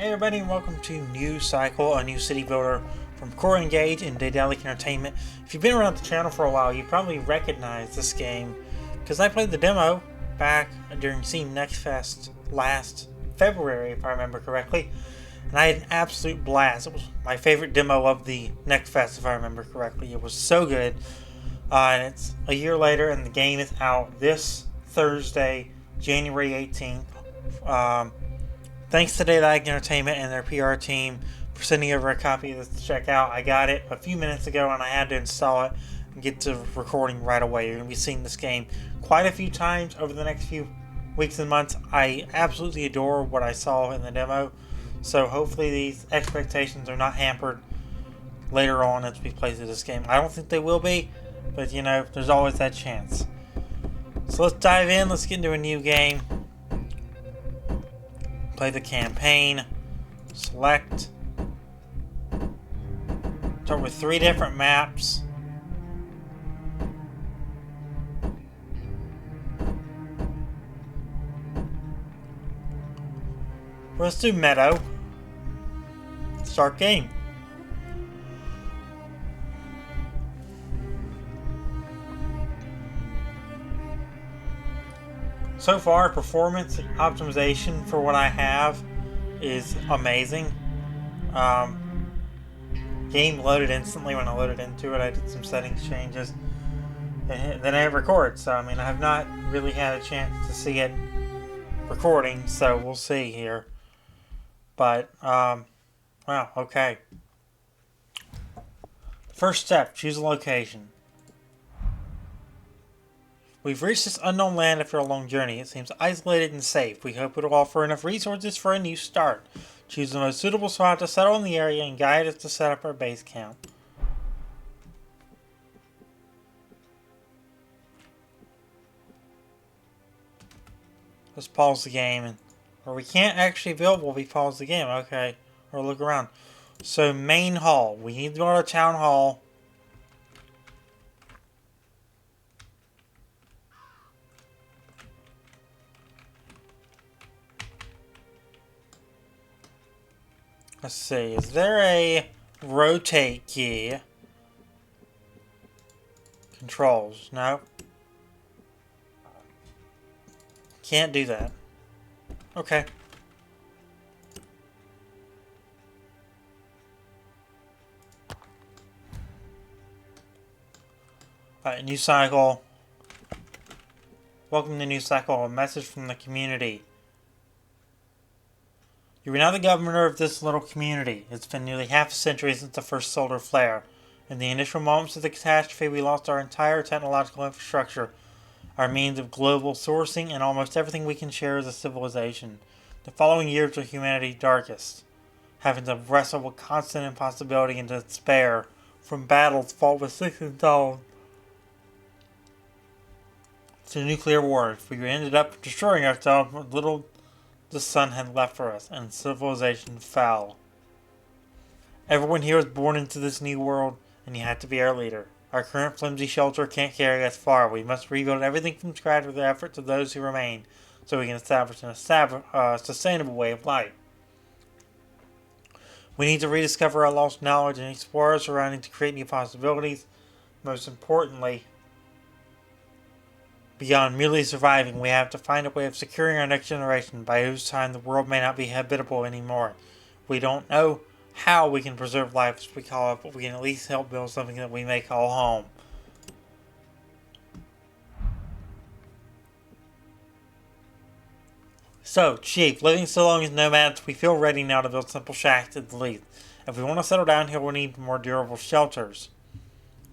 Hey everybody, and welcome to New Cycle, a new city builder from Core Engage and Daedalic Entertainment. If you've been around the channel for a while, you probably recognize this game because I played the demo back during Steam Next Fest last February, if I remember correctly, and I had an absolute blast. It was my favorite demo of the Next Fest, if I remember correctly. It was so good, and it's a year later, and the game is out this Thursday, January 18th. Thanks to Daedalic Entertainment and their PR team for sending over a copy of this to check out. I got it a few minutes ago and I had to install it and get to recording right away. You're going to be seeing this game quite a few times over the next few weeks and months. I absolutely adore what I saw in the demo, so hopefully these expectations are not hampered later on as we play through this game. I don't think they will be, but you know, there's always that chance. So let's dive in. Let's get into a new game. Play the campaign, select, start with 3 different maps. Let's do Meadow. Start game. So far, performance optimization for what I have is amazing. Game loaded instantly when I loaded into it. I did some settings changes, and then it records. So I mean, I have not really had a chance to see it recording, so we'll see here. But wow, okay. First step: choose a location. We've reached this unknown land after a long journey. It seems isolated and safe. We hope it will offer enough resources for a new start. Choose the most suitable spot to settle in the area and guide us to set up our base camp. Let's pause the game. Or we can't actually build while we pause the game. Okay. Or look around. So, main hall. We need to go to a town hall. Let's see, is there a rotate key? Controls, no. Can't do that. Okay. Alright, new cycle. Welcome to New Cycle, a message from the community. You are now the governor of this little community. It's been nearly half a century since the first solar flare. In the initial moments of the catastrophe, we lost our entire technological infrastructure, our means of global sourcing, and almost everything we can share as a civilization. The following years are humanity's darkest, having to wrestle with constant impossibility and despair from battles fought with sticks and stones to nuclear war. We ended up destroying ourselves with little the sun had left for us, and civilization fell. Everyone here was born into this new world, and you had to be our leader. Our current flimsy shelter can't carry us far. We must rebuild everything from scratch with the efforts of those who remain, so we can establish a sustainable way of life. We need to rediscover our lost knowledge and explore our surroundings to create new possibilities. Most importantly, beyond merely surviving, we have to find a way of securing our next generation, by whose time the world may not be habitable anymore. We don't know how we can preserve life as we call it, but we can at least help build something that we may call home. So, Chief, living so long as nomads, we feel ready now to build simple shacks at the least. If we want to settle down here, we'll need more durable shelters,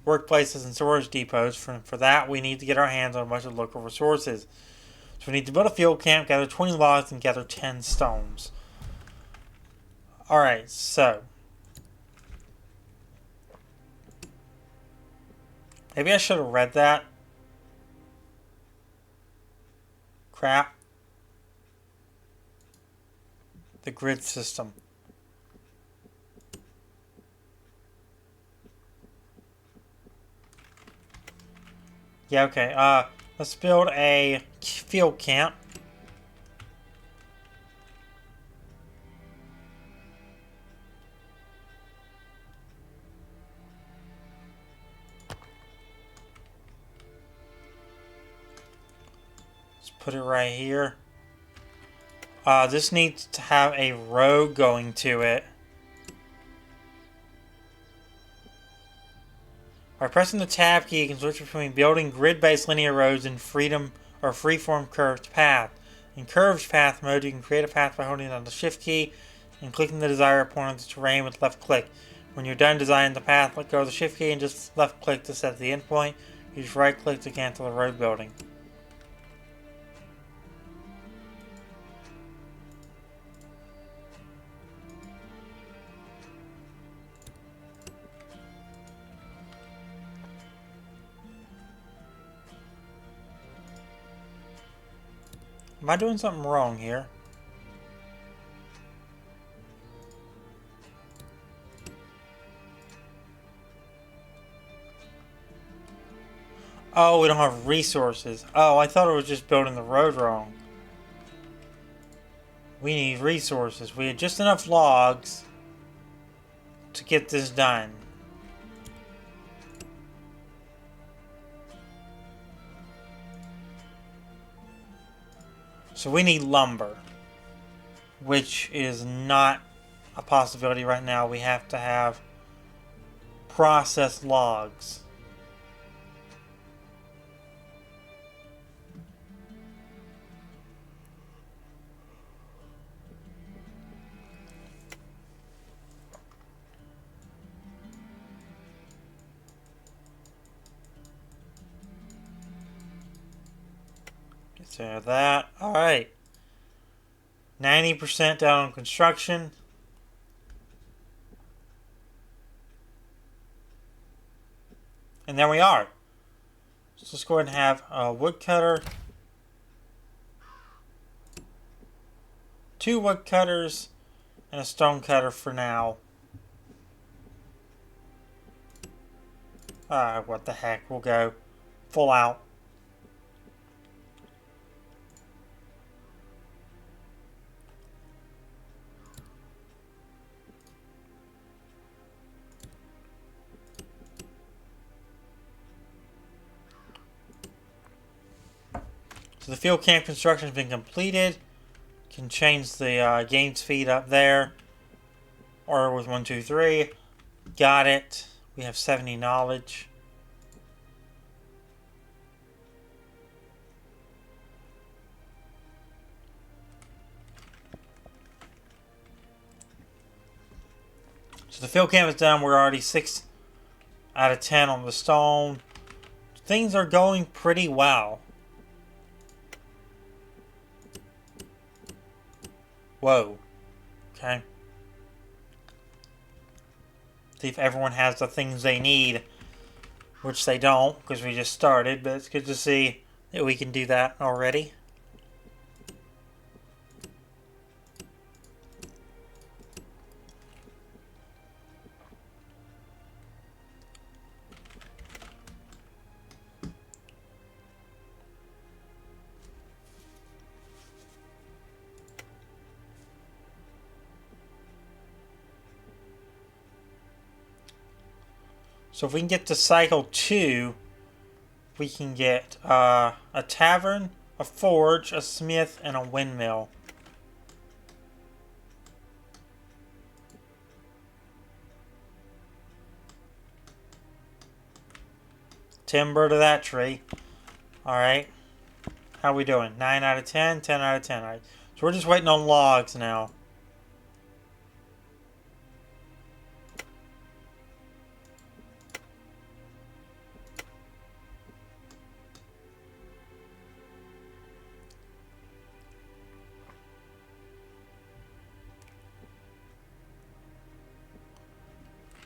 workplaces, and storage depots. For that, we need to get our hands on a bunch of local resources. So we need to build a field camp, gather 20 logs, and gather 10 stones. Alright, so maybe I should have read that. Crap. The grid system. Yeah, okay. Let's build a field camp. put it right here. This needs to have a road going to it. By pressing the tab key, you can switch between building grid-based linear roads and freeform curved path. In curved path mode, you can create a path by holding down the shift key and clicking the desired point on the terrain with left click. When you're done designing the path, let go of the shift key and just left click to set the endpoint. Use right click to cancel the road building. Am I doing something wrong here? Oh, we don't have resources. Oh, I thought it was just building the road wrong. We need resources. We had just enough logs to get this done. So we need lumber, which is not a possibility right now. We have to have processed logs. So that, alright. 90% down on construction. And there we are. So let's go ahead and have a woodcutter. 2 woodcutters and a stone cutter for now. What the heck, we'll go full out. So the field camp construction has been completed. Can change the game speed up there. Or with 1, 2, 3. Got it. We have 70 knowledge. So the field camp is done. We're already 6 out of 10 on the stone. Things are going pretty well. Whoa. Okay. See if everyone has the things they need. Which they don't, because we just started. But it's good to see that we can do that already. So if we can get to cycle 2, we can get a tavern, a forge, a smith, and a windmill. Timber to that tree. Alright. How we doing? 9 out of 10, 10 out of 10. Alright. So we're just waiting on logs now.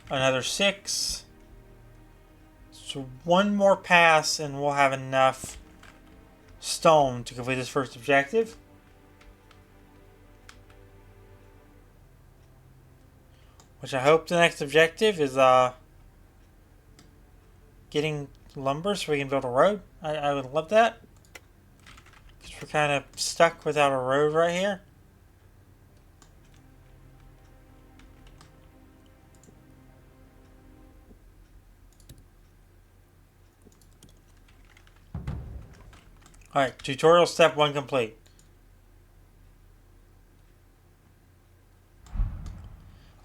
Another 6. So one more pass and we'll have enough stone to complete this first objective. Which I hope the next objective is getting lumber so we can build a road. I would love that. Because we're kind of stuck without a road right here. Alright, tutorial step 1 complete.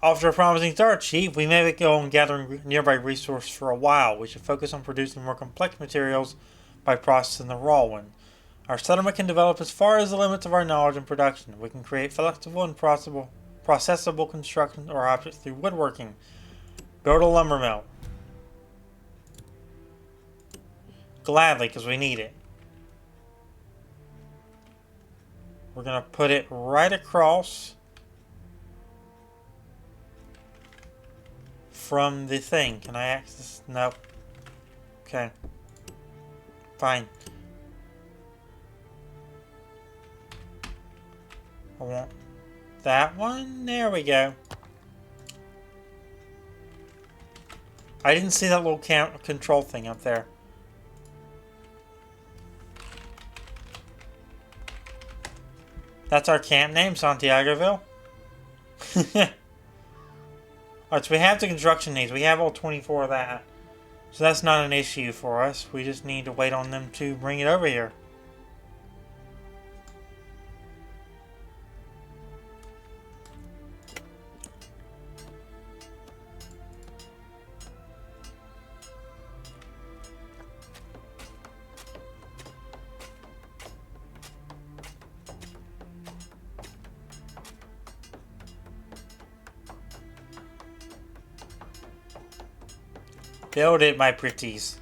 After a promising start, Chief, we may go on gathering nearby resources for a while. We should focus on producing more complex materials by processing the raw one. Our settlement can develop as far as the limits of our knowledge and production. We can create flexible and processable construction or objects through woodworking. Build a lumber mill. Gladly, because we need it. We're going to put it right across from the thing. Can I access? Nope. Okay. Fine. I want that one. There we go. I didn't see that little control thing up there. That's our camp name, Santiagoville. Alright, so we have the construction needs. We have all 24 of that. So that's not an issue for us. We just need to wait on them to bring it over here. Build it, my pretties.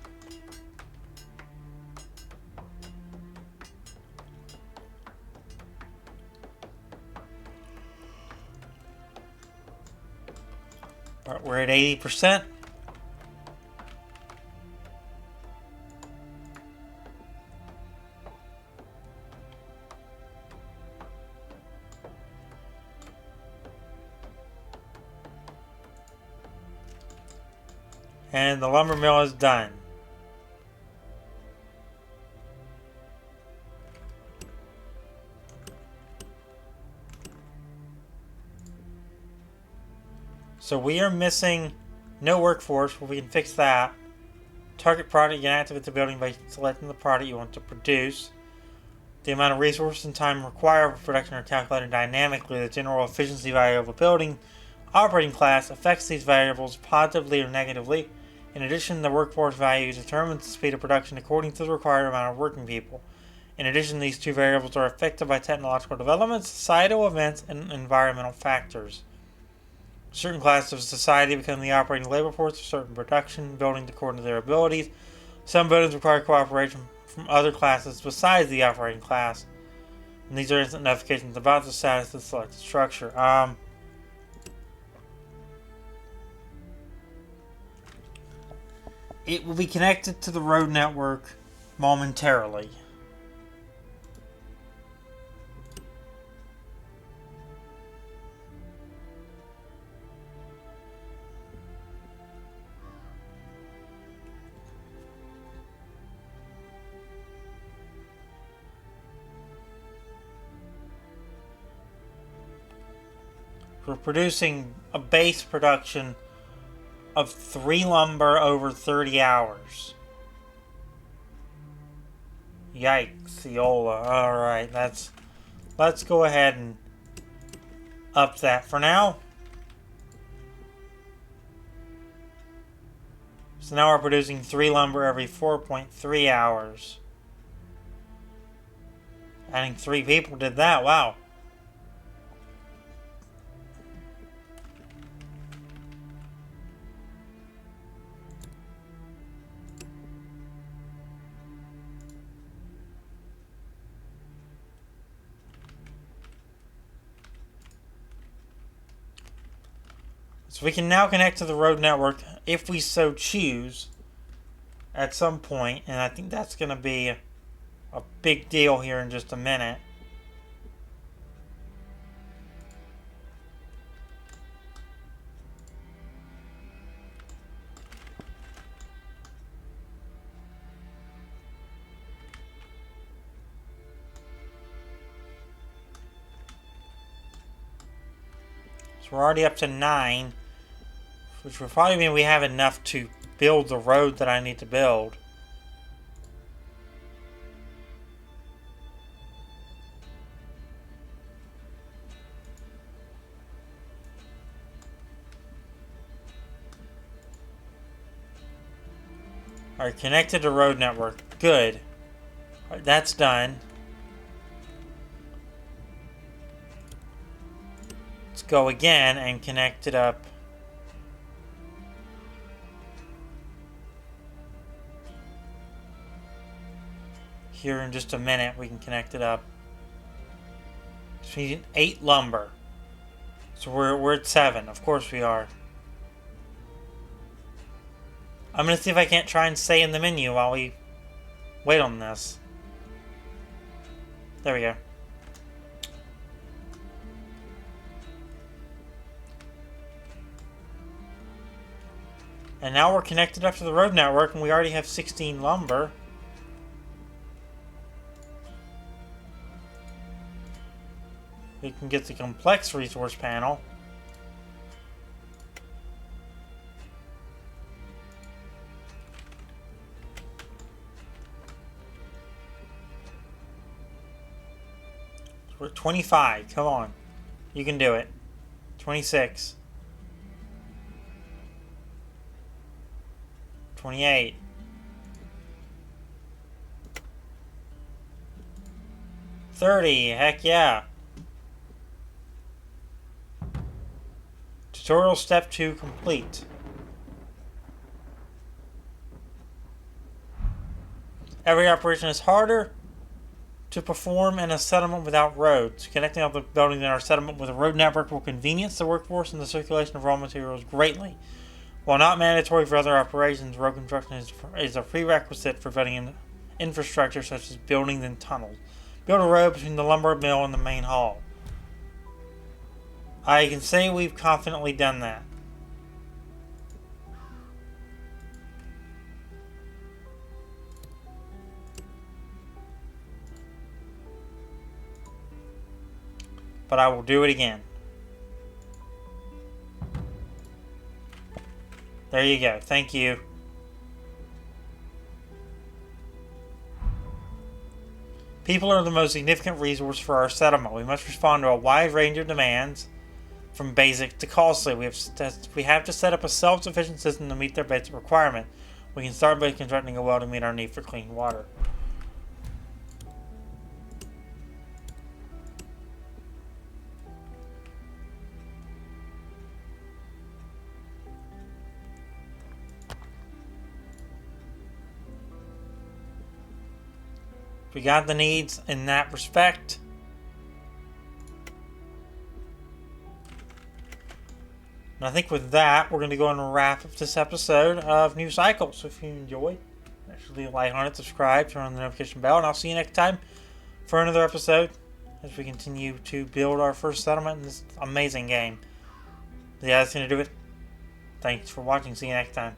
Alright, we're at 80%. And the lumber mill is done. So we are missing no workforce, but we can fix that. Target product, you can activate the building by selecting the product you want to produce. The amount of resources and time required for production are calculated dynamically. The general efficiency value of a building operating class affects these variables positively or negatively. In addition, the workforce value determines the speed of production according to the required amount of working people. In addition, these two variables are affected by technological developments, societal events, and environmental factors. Certain classes of society become the operating labor force of certain production buildings according to their abilities. Some buildings require cooperation from other classes besides the operating class. And these are instant notifications about the status of the selected structure. It will be connected to the road network momentarily. We're producing a base production of 3 lumber over 30 hours. Yikes, Eola. Alright, let's go ahead and up that for now. So now we're producing 3 lumber every 4.3 hours. Adding 3 people did that, wow. So we can now connect to the road network if we so choose at some point, and I think that's going to be a big deal here in just a minute. So we're already up to 9. Which will probably mean we have enough to build the road that I need to build. Alright, connected to road network. Good. Alright, that's done. Let's go again and connect it up. Here in just a minute, we can connect it up. So we need 8 lumber. So we're at 7. Of course we are. I'm going to see if I can't try and stay in the menu while we wait on this. There we go. And now we're connected up to the road network, and we already have 16 lumber. We can get the complex resource panel. So we're at 25. Come on. You can do it. 26. 28. 30. Heck yeah. Tutorial step 2 complete. Every operation is harder to perform in a settlement without roads. Connecting up the buildings in our settlement with a road network will convenience the workforce and the circulation of raw materials greatly. While not mandatory for other operations, road construction is a prerequisite for building infrastructure such as buildings and tunnels. Build a road between the lumber mill and the main hall. I can say we've confidently done that. But I will do it again. There you go. Thank you. People are the most significant resource for our settlement. We must respond to a wide range of demands, from basic to costly. We have to set up a self-sufficient system to meet their basic requirement. We can start by constructing a well to meet our need for clean water. We got the needs in that respect. And I think with that, we're going to go and wrap up this episode of New Cycle. So if you enjoyed, actually leave a like on it, subscribe, turn on the notification bell, and I'll see you next time for another episode as we continue to build our first settlement in this amazing game. Yeah, that's going to do it. Thanks for watching. See you next time.